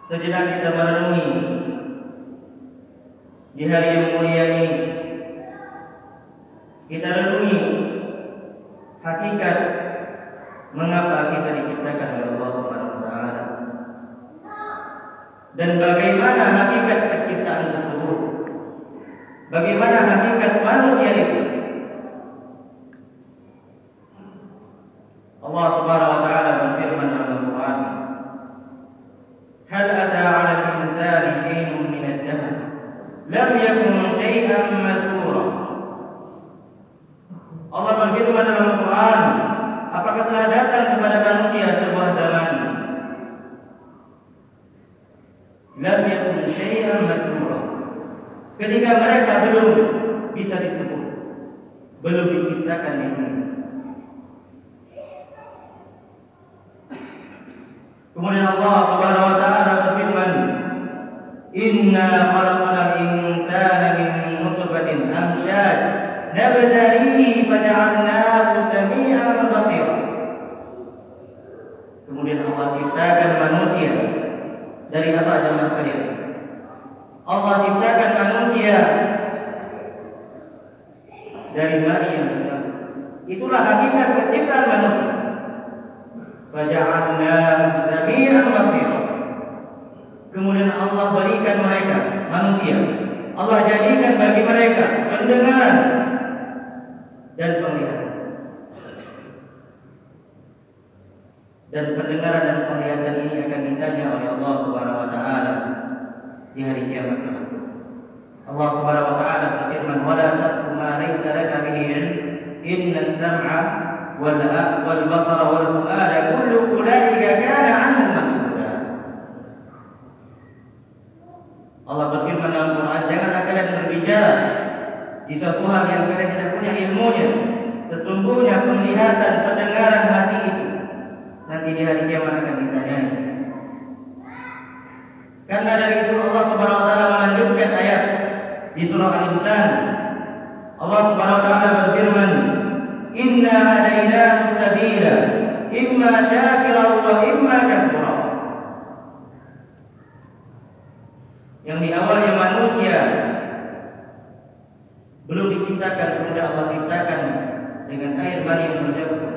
sejenak kita merenungi di hari yang mulia ini. Kita renungi hakikat mengapa kita diciptakan oleh Allah Subhanahu wa taala dan bagaimana hakikat penciptaan tersebut. Bagaimana hakikat manusia itu. Allah Subhanahu wa taala berfirman dalam Al-Qur'an, "Hal ata 'ala al-insani hinun min ad-dahr lam yakun shay'an madhkura." Allah berfirman dalam Al-Qur'an, apakah telah datang kepada manusia sebuah zaman lam yakun shay'an madhkura, ketika mereka belum bisa disebut, belum diciptakan di dunia. Kemudian Allah Subhanahu wa taala berfirman, "Inna khalaqnal insana min nutfatin amshaj nabtalihi faja'alnahu sami'an basira." Kemudian Allah ciptakan manusia dari apa jemaah sekalian? Allah ciptakan manusia dari mani yang bercampur. Itulah hakikat penciptaan manusia. Faja'alnahu sami'an basira. Kemudian Allah berikan mereka manusia, Allah jadikan bagi mereka pendengaran dan penglihatan. Dan pendengaran dan penglihatan ini akan ditanya oleh Allah Subhanahu wa taala di hari kiamat. Allah Subhanahu wa taala berfirman, "Wa la taqfu ma laysa laka bihi 'ilm, inna as-sam'a wal basara wal fu'ada kullu ulaika kana 'anhu mas'ula." Allah berfirman dalam Quran, janganlah kalian berbicara di suatu hal yang kalian tidak punya ilmunya. Sesungguhnya penglihatan, pendengaran hati itu nanti di hari kiamat akan ditanyai. Karena dari itu Allah Subhanahu wa taala melanjutkan ayat di surah Al-Insan. Allah Subhanahu wa taala berfirman, "Inna hadainahu as-sabila imma syakiran wa imma kafura." Yang di awalnya manusia belum diciptakan, kemudian Allah ciptakan dengan air mani yang bercampur.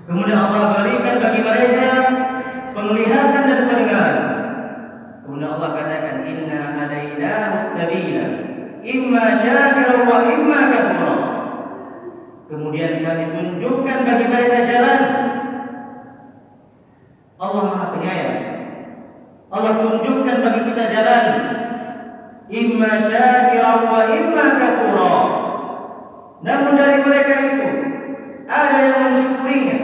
Kemudian Allah berikan bagi mereka penglihatan dan pendengaran. Kemudian Allah katakan, "Inna hadainahu as-sabila imma syakiran wa imma kafura." Kemudian kami tunjukkan bagi mereka jalan. Allah Maha Penyayang. Allah tunjukkan bagi kita jalan. Imma syakiran wa imma kafura. Namun dari mereka itu ada yang mensyukurinya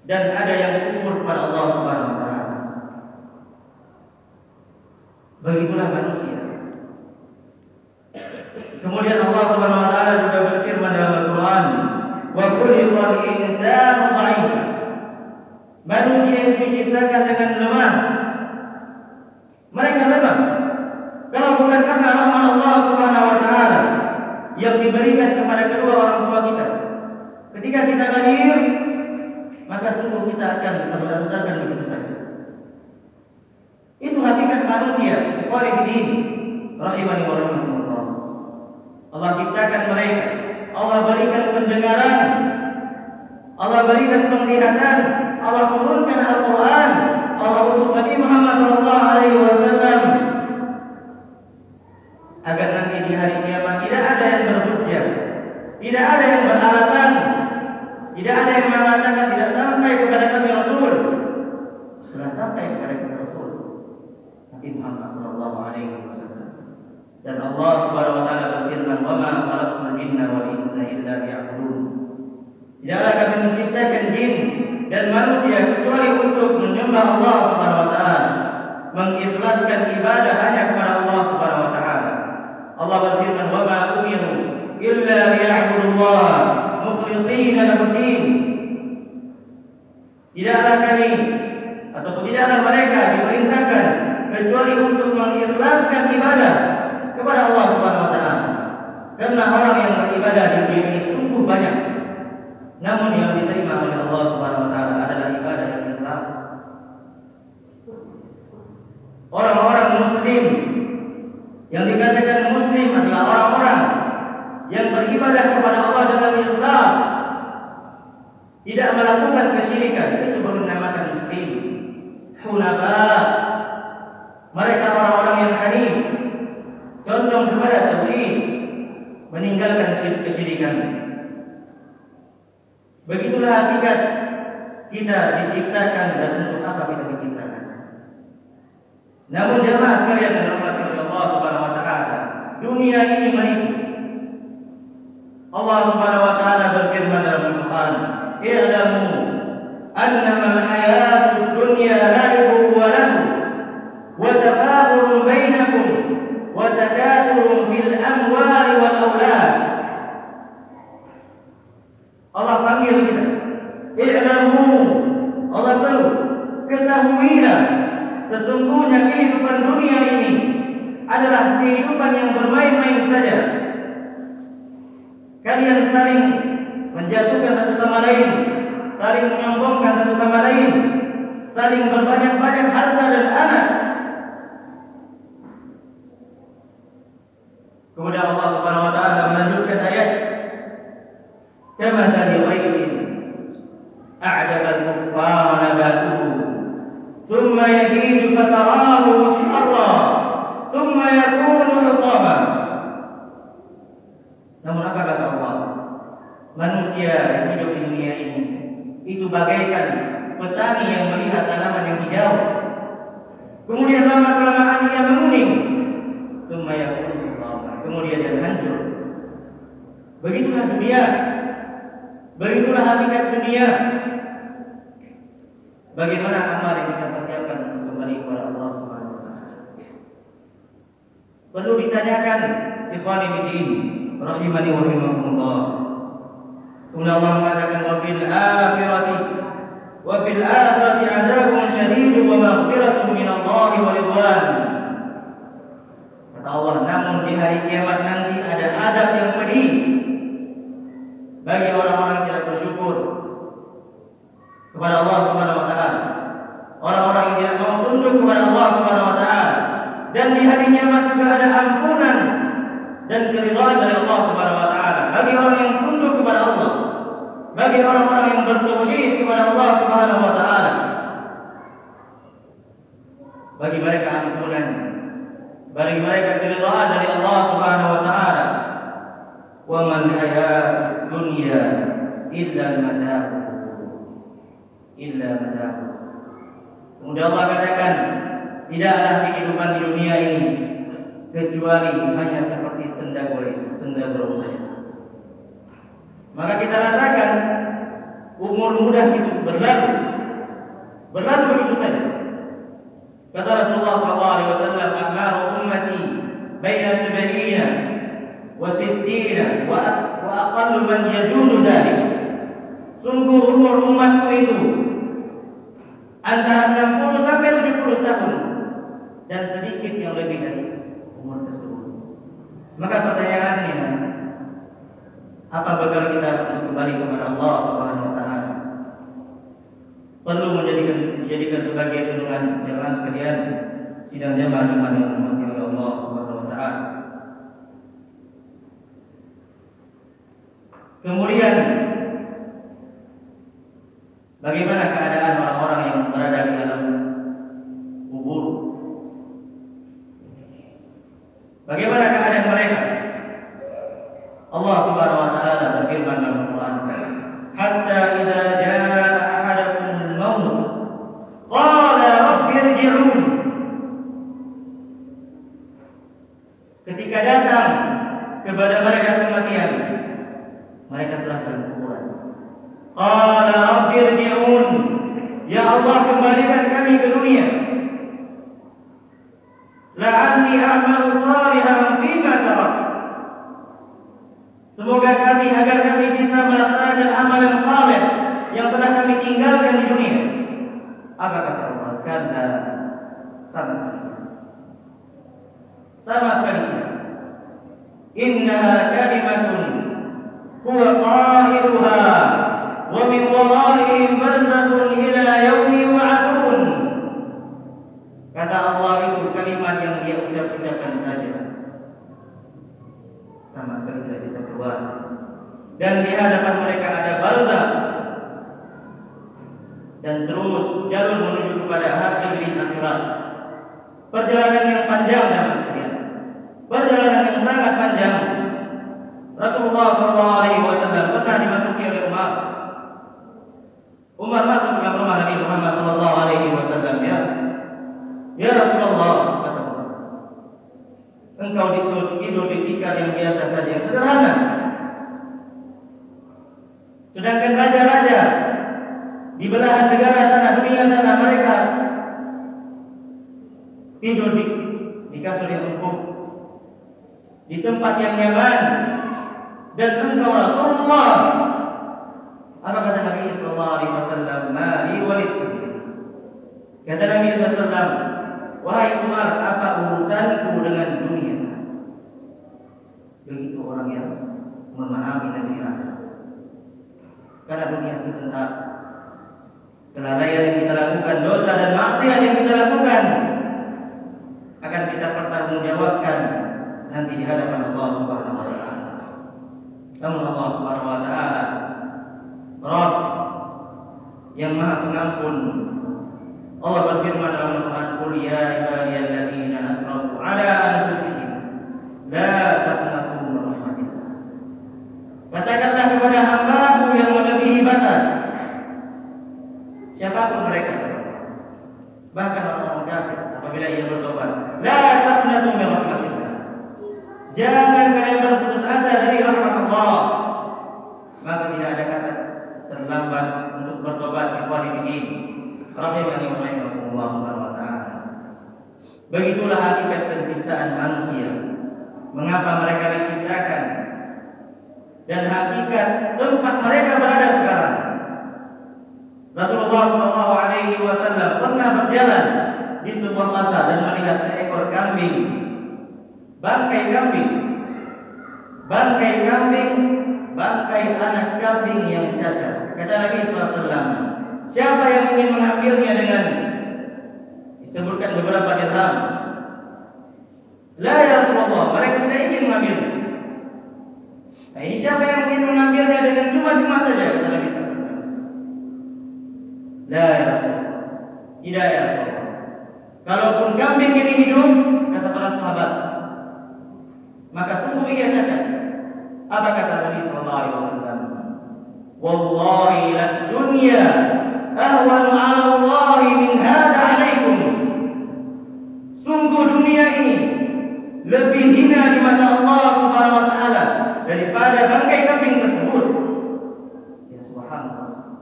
dan ada yang kufur pada Allah Subhanahu wa taala. Begitulah manusia. Kemudian Allah Subhanahu wa taala juga berfirman dalam Al-Qur'an, "Wa khuliqal insanu dha'ifa." Manusia itu diciptakan dengan lemah. Mereka lemah. Kalau bukan karena rahmat Allah Subhanahu wa taala yang diberikan kepada kedua orang tua kita, ketika kita lahir, maka sungguh kita akan terlantarkan begitu saja. Itu hakikat manusia. Ikhwanifiddin rahimani wa rahimakumullah. Allah ciptakan mereka, Allah berikan pendengaran, Allah berikan penglihatan, Allah turunkan Al-Quran, Allah utus Nabi Muhammad SAW agar nanti di hari kiamat tidak ada yang berhujjah, tidak ada yang beralasan, tidak ada yang mengatakan tidak sampai kepada kami Rasul. Sudah sampai kepada kita Rasul Nabi Muhammad SAW. Dan Allah Subhanahu wa taala berfirman, "Wa ma khalaqtul jinna wal insa illa liya'budun." Tidaklah kami menciptakan jin dan manusia kecuali untuk menyembah Allah Subhanahu wa taala, mengikhlaskan ibadah hanya kepada Allah Subhanahu wa taala. Allah berfirman, "Wa ma umiru illa liya'budullaha mukhlishina lahu-d-din." Tidaklah kami ataupun tidaklah mereka diperintahkan kecuali untuk mengikhlaskan ibadah kepada Allah Subhanahu wa taala. Karena orang yang beribadah di dunia ini sungguh banyak, namun yang diterima oleh Allah Subhanahu wa taala adalah ibadah yang ikhlas. Orang-orang muslim yang dikatakan muslim adalah orang-orang yang beribadah kepada Allah dengan ikhlas, tidak melakukan kesyirikan, itu baru dinamakan muslim. Hunafa, mereka orang-orang yang hanif, condong kepada tauhid, meninggalkan kesyirikan. Begitulah hakikat kita diciptakan dan untuk apa kita diciptakan. Namun jemaah sekalian yang dirahmati oleh Allah Subhanahu wa taala, dunia ini menipu. Allah Subhanahu wa taala berfirman dalam Al-Qur'an, "I'lamu annama al-hayatud dunya la'ibun wa lahu wa tafakhurun bainakum wa takathurun fil amwali wal aulad." Allah panggil kita, "I'lamu." Allah seru, ketahuilah sesungguhnya kehidupan dunia ini adalah kehidupan yang bermain-main saja. Kalian saling menjatuhkan satu sama lain, saling menyombongkan satu sama lain, saling berbanyak-banyak harta dan anak. Kemudian Allah Subhanahu wa taala melanjutkan ayat, "Kamathali ghaithin a'jaba al-kuffara nabatuhu, thumma yahiju fatarahu musfarra, thumma yakunu hutaman." Namun apa kata Allah? Manusia yang hidup di dunia ini itu bagaikan petani yang melihat tanaman yang hijau, kemudian lama-kelamaan ia menguning, kemudian dia hancur. Begitulah dunia, begitulah hakikat dunia. Bagaimana amal yang kita persiapkan untuk kembali kepada Allah Subhanahu wa taala? Perlu ditanyakan, ikhwani fiddin rahimani wa rahimakumullah. Kemudian Allah mengatakan, wa fil akhirati adzabun syadid wa maghfiratun min Allah wa ridwan. Kata Allah, namun di hari kiamat nanti ada adab yang pedih bagi orang-orang yang tidak bersyukur kepada Allah Subhanahu wa taala, orang-orang yang tidak mau tunduk kepada Allah Subhanahu wa taala. Dan di hari kiamat juga ada ampunan dan keridhaan dari Allah Subhanahu wa taala bagi orang yang tunduk kepada Allah, bagi orang-orang yang bertauhid kepada Allah Subhanahu wa taala. Bagi mereka ampunan, bagi mereka keridhaan dari Allah Subhanahu wa taala. Wa man hayatud dunya illa mata'u, illa mata'u. Kemudian Allah katakan, tidaklah kehidupan di dunia ini kecuali hanya seperti senda gurau saja. Maka kita rasakan umur muda itu berlalu begitu saja. Kata Rasulullah SAW, "A'maru ummati baina 70 wa 60 wa aqallu man yajuzu dzalik." Sungguh umur umatku itu antara 60 sampai 70 tahun dan sedikit yang lebih dari umur tersebut. Maka pertanyaannya, apa bekal kita untuk kembali kepada Allah Subhanahu wa taala? Perlu menjadikan sebagai pedoman jemaah sekalian, sidang jemaah yang dirahmati oleh Allah Subhanahu wa taala. Kemudian bagaimana keadaan orang-orang yang berada di dalam kubur? Bagaimana keadaan mereka? Allah Subhanahu wa taala berfirman dalam Al-Qur'an, "Hatta idza jaa ahadakumul maut qala rabbi irji'un." Ketika datang kepada mereka kematian, mereka telah dalam kuburan. Qala rabbi irji'un, ya Allah, kembalikan kami ke dunia. La'alli a'malu salihan fima tarak. Semoga agar kami bisa melaksanakan amal yang saleh yang telah kami tinggalkan di dunia. Apa kata Allah? Karena sama sekali tidak. Innaha kalimatun huwa qailuha wa min waraihim barzakhun ila yaumi yub'atsun. Kata Allah, itu ucap-ucapan saja, sama sekali tidak bisa keluar. Dan di hadapan mereka ada barzakh dan terus jalur menuju kepada hari akhirat. Perjalanan yang panjang dan sekalian, perjalanan yang sangat panjang. Rasulullah SAW pernah dimasuki oleh Umar. Umar masuk ke rumah Nabi Muhammad SAW. Ya Rasulullah, kata Umar, engkau tidur di tikar yang biasa saja, yang sederhana. Sedangkan raja-raja di belahan negara sana, dunia sana, mereka tidur di kasur yang empuk, di tempat yang nyaman. Dan engkau Rasulullah, apa kata Nabi SAW? Mali walid. Kata Nabi SAW, wahai Umar, apa urusanku dengan dunia? Begitu orang yang memahami negeri akhirat. Karena dunia sebentar. Kelalaian yang kita lakukan, dosa dan maksiat yang kita lakukan akan kita pertanggungjawabkan nanti di hadapan Allah Subhanahu wa taala. Namun Allah Subhanahu wa taala Rabb yang Maha Pengampun. Allah berfirman dalam Al-Qur'an, "Qul ya ibadiyalladzina asrafu ala anfusihim la taqnatu min rahmatillah." Katakanlah kepada hamba-Mu yang melebihi batas, siapapun mereka, bahkan orang kafir, apabila ia bertobat, la taqnatu min rahmatillah. Jangan kalian berputus asa dari rahmat Allah. Maka tidak ada kata terlambat untuk bertobat. Ikhwani fillah, rahimani wa rahimakumullah subhanahu wa ta'ala. Begitulah hakikat penciptaan manusia, mengapa mereka diciptakan, dan hakikat tempat mereka berada sekarang. Rasulullah SAW pernah berjalan di sebuah pasar dan melihat seekor kambing, bangkai anak kambing yang cacat. Kata Nabi SAW, siapa yang ingin mengambilnya dengan disebutkan beberapa dirham? La ya Rasulullah, mereka tidak ingin mengambilnya. Nah, ini siapa yang ingin mengambilnya dengan cuma-cuma saja? Kata Nabi SAW. La ya Rasulullah, tidak ya Rasulullah. Kalaupun kambing ini hidup, kata para sahabat, maka sungguh ia cacat. Apa kata Nabi SAW? Wallahi lad dunya ahwanu 'ala Allah min hadha 'alaikum. Sungguh dunia ini lebih hina di mata Allah Subhanahu wa taala daripada bangkai kambing tersebut. Ya subhanallah.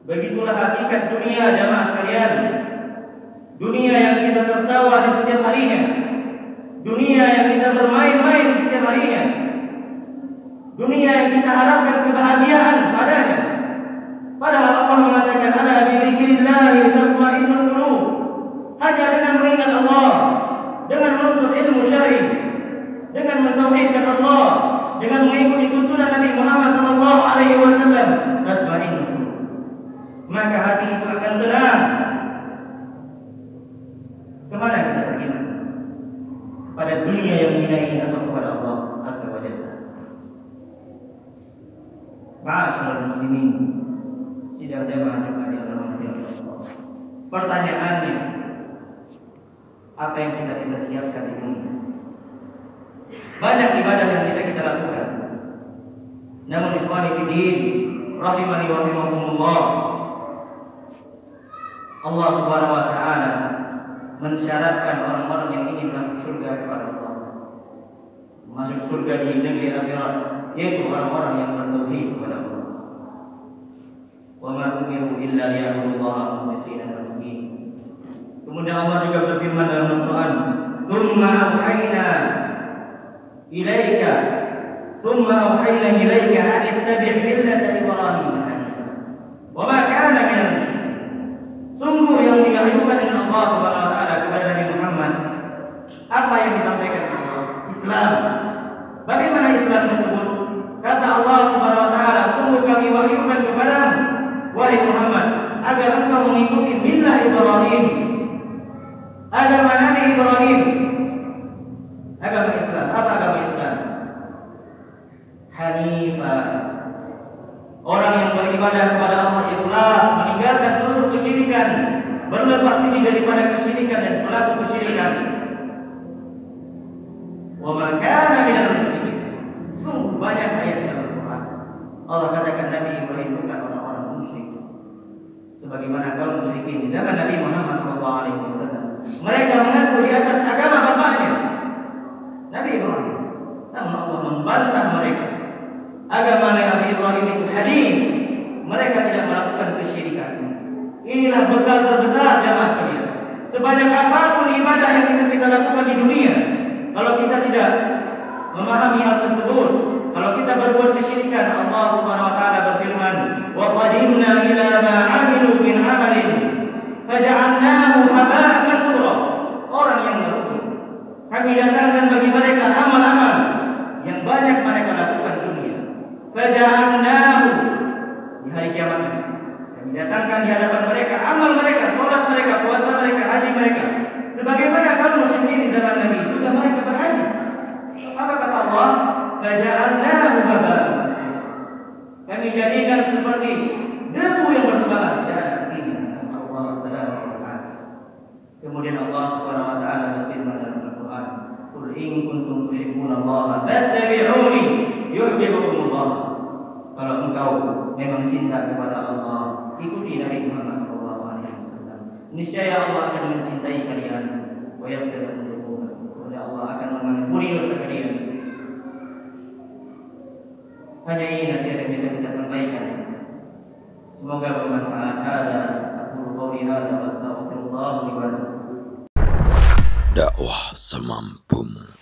Begitulah hakikat dunia, jamaah sekalian. Dunia yang kita tertawa di setiap harinya, dunia yang kita bermain-main di setiap harinya, dunia yang kita harapkan kebahagiaan padanya. Padahal Allah mengatakan, ala bi dzikrillah tatma'innul qulub. Hanya dengan mengingat Allah, dengan menuntut ilmu syar'i, dengan mentauhidkan Allah, dengan mengikuti tuntunan Nabi Muhammad SAW, tatma'innul qulub, maka hati itu akan tenang. Kemana kita beriman? Pada dunia yang hina ini atau kepada Allah Azza wa Jalla? Ma'asyiral muslimin, sidang jamaah Jumat yang dirahmati Allah. Pertanyaannya, apa yang kita bisa siapkan di dunia? Banyak ibadah yang bisa kita lakukan. Namun ikhwani fiddin, rahimani wa rahimakumullah, Allah Subhanahu wa taala mensyaratkan orang-orang yang ingin masuk surga kepada Allah, masuk surga di negeri akhirat, yaitu orang-orang yang bertauhid kepada Allah. Wa ma umiru illa liya'budullaha mukhlishina lahu din. Kemudian Allah juga berfirman dalam Al-Qur'an, "Tsumma auhayna ilaika an ittabi' millata Ibrahim hanifan wa ma kana minal musyrikin." Sungguh yang diwahyukan oleh Allah Subhanahu wa taala kepada Nabi Muhammad, apa yang disampaikan Allah? Islam. Bagaimana Islam tersebut? Kata Allah Subhanahu wa taala, sungguh kami wahyukan kepadamu, wahai Muhammad, agar engkau mengikuti millah Ibrahim, agama Nabi Ibrahim, Agama Islam, apa agama Islam? Hanifah. Orang yang beribadah kepada Allah ikhlas, meninggalkan seluruh kesyirikan, berlepas diri daripada kesyirikan dan pelaku kesyirikan. Wa ma kana minal musyrikin. Sungguh banyak ayat dalam Al-Quran Allah katakan Nabi Ibrahim bukan orang-orang musyrik, sebagaimana kaum musyrikin di zaman Nabi Muhammad SAW. Mereka mengaku di atas agama bapaknya Nabi Ibrahim, namun Allah membantah mereka. Agama Nabi Ibrahim itu hadis. Mereka tidak melakukan kesyirikan. Inilah bekal terbesar jamaah sekalian. Sebanyak apapun ibadah yang kita lakukan di dunia, kalau kita tidak memahami hal tersebut, kalau kita berbuat kesyirikan, Allah Subhanahu wa taala berfirman, "Wa qadimna ila ma 'amilu min 'amalin faja'alnahu haba'an mansura." Orang yang merugi, kami datangkan bagi mereka amal-amal yang banyak mereka lakukan di dunia. Faja'alnahu, di hari kiamat kami datangkan di hadapan mereka amal mereka, salat mereka, puasa mereka, haji mereka. Sebagaimana kaum musyrikin di zaman Nabi juga mereka berhaji. Apa kata Allah? Faja'alnahu haba'an. Kami jadikan seperti debu yang bertebaran, tidak ada artinya. Nasallallahu alaihi wasallam. Kemudian Allah Subhanahu wa taala berfirman dalam Al-Qur'an, "Qul in kuntum tuhibbunallaha fattabi'uni yuhibbukumullah." Kalau engkau memang cinta kepada Allah, ikuti Nabi Muhammad SAW. Niscaya Allah akan mencintai kalian. Wa yaghfir lakum dzunubakum. Allah akan mengampuni dosa kalian. Hanya ini nasihat yang bisa kita sampaikan. Semoga bermanfaat. Aku qouli hadza wa astaghfirullah li wa lakum. Dakwah semampumu.